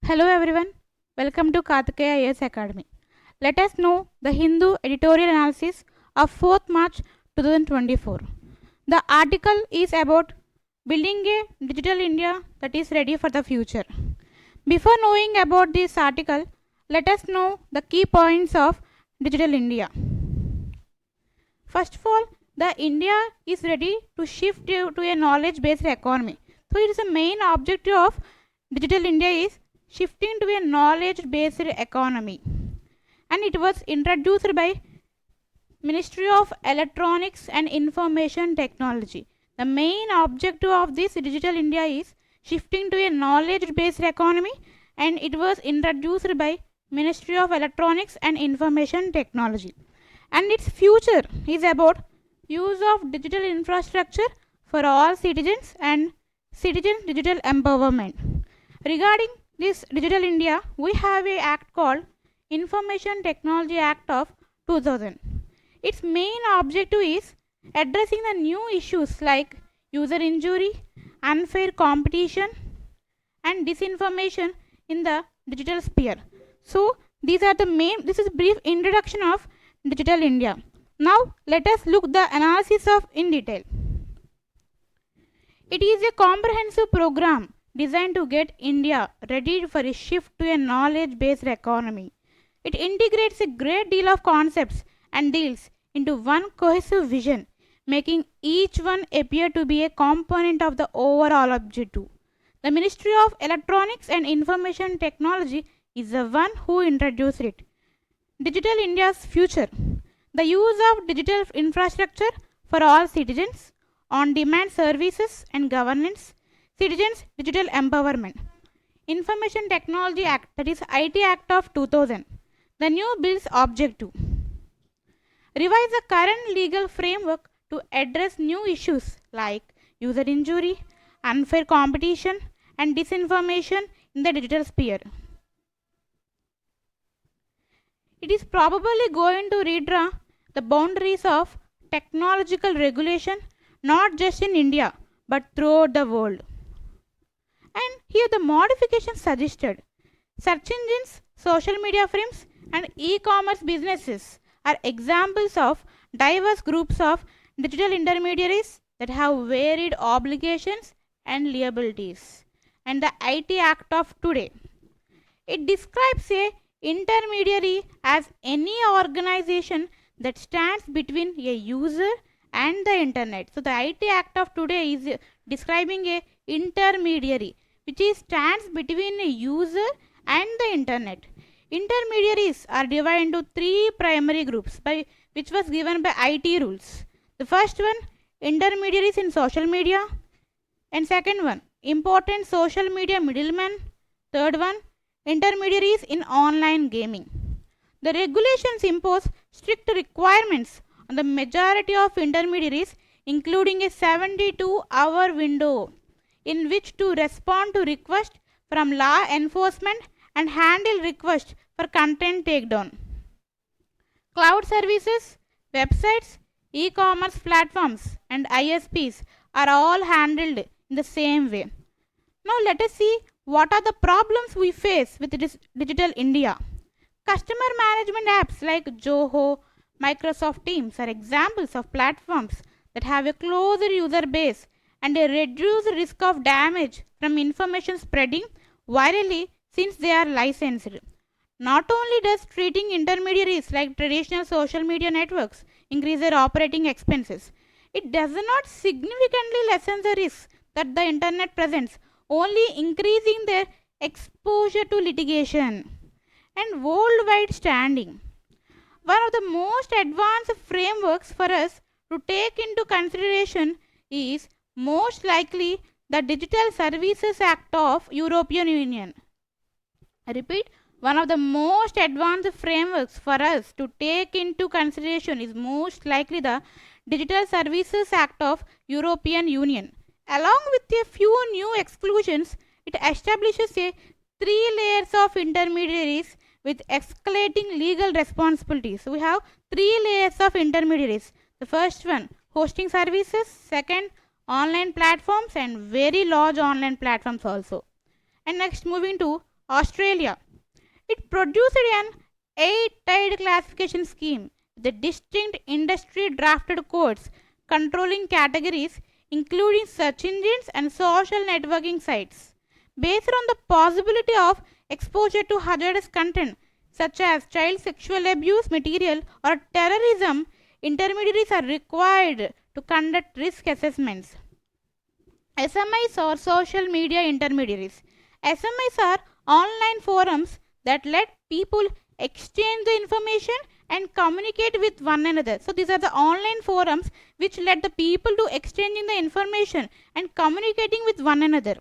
Hello everyone, welcome to Kakatiya AS Academy. Let us know the Hindu editorial analysis of 4th March 2024. The article is about building a digital India that is ready for the future. Before knowing about this article, let us know the key points of digital India. First of all, the India is ready to shift to a knowledge-based economy. So it is the main objective of digital India is shifting to a knowledge-based economy, and it was introduced by Ministry of Electronics and Information Technology. The main objective of this digital India is shifting to a knowledge-based economy, and it was introduced by Ministry of Electronics and Information Technology. And its future is about use of digital infrastructure for all citizens and citizen digital empowerment. Regarding this digital India, we have a act called Information Technology Act of 2000. Its main objective is addressing the new issues like user injury, unfair competition, and disinformation in the digital sphere. So these are the main. This is a brief introduction of digital India. Now let us look the analysis of in detail. It is a comprehensive program designed to get India ready for a shift to a knowledge-based economy. It integrates a great deal of concepts and deals into one cohesive vision, making each one appear to be a component of the overall objective. The Ministry of Electronics and Information Technology is the one who introduced it. Digital India's future. The use of digital infrastructure for all citizens, on-demand services and governance, citizens digital empowerment. Information Technology Act, that is IT Act of 2000. The new bill's objective. Revise the current legal framework to address new issues like user injury, unfair competition, and disinformation in the digital sphere. It is probably going to redraw the boundaries of technological regulation not just in India but throughout the world. And here the modifications suggested. Search engines, social media firms, and e-commerce businesses are examples of diverse groups of digital intermediaries that have varied obligations and liabilities. And the IT Act of today. It describes a intermediary as any organization that stands between a user and the internet. So the IT Act of today is describing a intermediary which stands between a user and the internet. Intermediaries are divided into three primary groups which was given by IT rules. The first one, intermediaries in social media, and second one, important social media middlemen. Third one, intermediaries in online gaming. The regulations impose strict requirements on the majority of intermediaries, including a 72-hour window in which to respond to requests from law enforcement and handle requests for content takedown. Cloud services, websites, e-commerce platforms, and ISPs are all handled in the same way. Now let us see what are the problems we face with this digital India. Customer management apps like Zoho, Microsoft Teams are examples of platforms that have a closer user base and a reduced risk of damage from information spreading virally since they are licensed. Not only does treating intermediaries like traditional social media networks increase their operating expenses, it does not significantly lessen the risks that the internet presents, only increasing their exposure to litigation and worldwide standing. One of the most advanced frameworks for us to take into consideration is most likely the Digital Services Act of European Union. I repeat, one of the most advanced frameworks for us to take into consideration is most likely the Digital Services Act of European Union. Along with a few new exclusions, it establishes a 3 layers of intermediaries with escalating legal responsibilities. So we have 3 layers of intermediaries. The first one, hosting services. Second, online platforms, and very large online platforms also. And next, moving to Australia. It produced an 8-tied classification scheme with distinct industry drafted codes controlling categories including search engines and social networking sites. Based on the possibility of exposure to hazardous content such as child sexual abuse material or terrorism, intermediaries are required to conduct risk assessments. SMIs or social media intermediaries. SMIs are online forums that let people exchange the information and communicate with one another. So these are the online forums which let the people to exchanging the information and communicating with one another.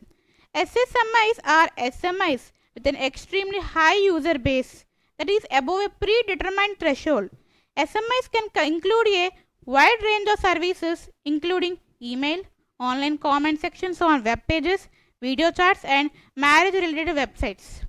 SSMIs are SMIs with an extremely high user base, that is above a predetermined threshold. SMIs can include a wide range of services including email, online comment sections on web pages, video chats and marriage related websites.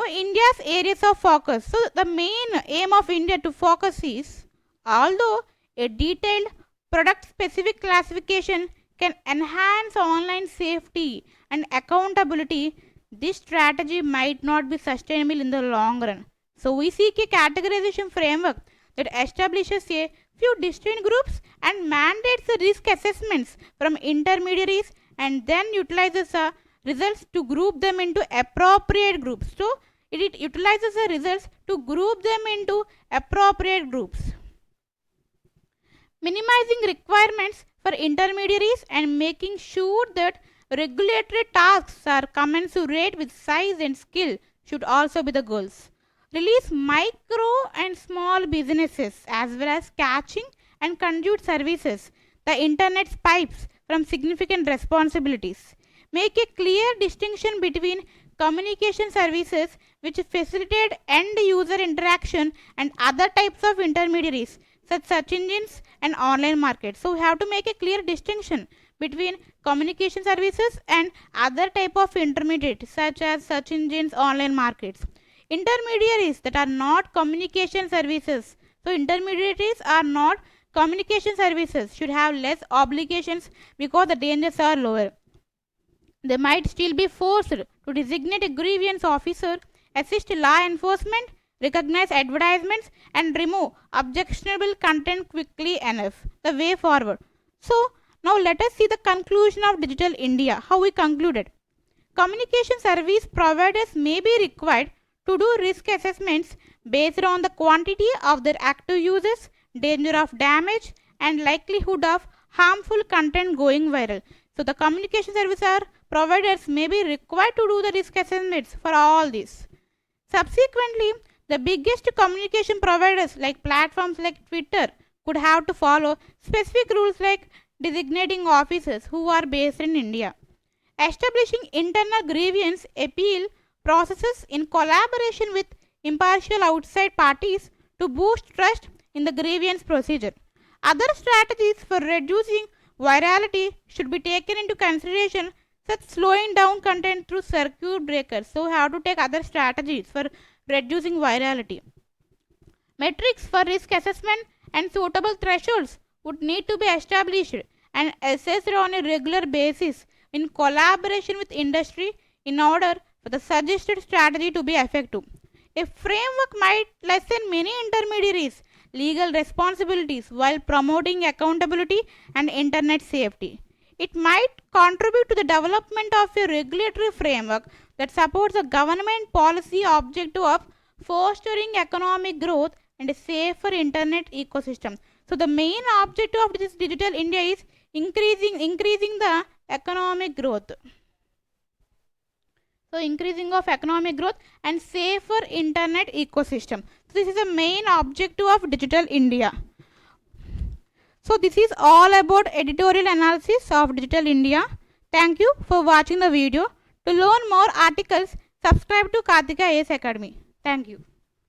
India's areas of focus. So the main aim of India to focus is, although a detailed product specific classification can enhance online safety and accountability, this strategy might not be sustainable in the long run. So we seek a categorization framework that establishes a few distinct groups and mandates the risk assessments from intermediaries and then utilizes the results to group them into appropriate groups. So it utilizes the results to group them into appropriate groups. Minimizing requirements for intermediaries and making sure that regulatory tasks are commensurate with size and skill should also be the goals. Release micro and small businesses as well as catching and conduit services, the internet's pipes from significant responsibilities. Make a clear distinction between communication services which facilitate end user interaction and other types of intermediaries such as search engines and online markets. So we have to make a clear distinction between communication services and other type of intermediaries such as search engines, online markets. Intermediaries that are not communication services. So intermediaries are not communication services should have less obligations because the dangers are lower. They might still be forced to designate a grievance officer, assist law enforcement, recognize advertisements and remove objectionable content quickly enough. The way forward. So now let us see the conclusion of Digital India. How we concluded. Communication service providers may be required to do risk assessments based on the quantity of their active users, danger of damage and likelihood of harmful content going viral. So the communication service providers may be required to do the risk assessments for all this. Subsequently, the biggest communication providers like platforms like Twitter could have to follow specific rules like designating officers who are based in India. Establishing internal grievance appeal processes in collaboration with impartial outside parties to boost trust in the grievance procedure. Other strategies for reducing virality should be taken into consideration, such as slowing down content through circuit breakers. So, how to take other strategies for reducing virality. Metrics for risk assessment and suitable thresholds would need to be established and assessed on a regular basis in collaboration with industry in order for the suggested strategy to be effective. A framework might lessen many intermediaries' legal responsibilities while promoting accountability and internet safety. It might contribute to the development of a regulatory framework that supports the government policy objective of fostering economic growth and a safer internet ecosystem. So the main objective of this Digital India is increasing the economic growth. So increasing of economic growth and safer internet ecosystem. So this is the main objective of Digital India. So this is all about editorial analysis of Digital India. Thank you for watching the video. To learn more articles, subscribe to Kakatiya AS Academy. Thank you.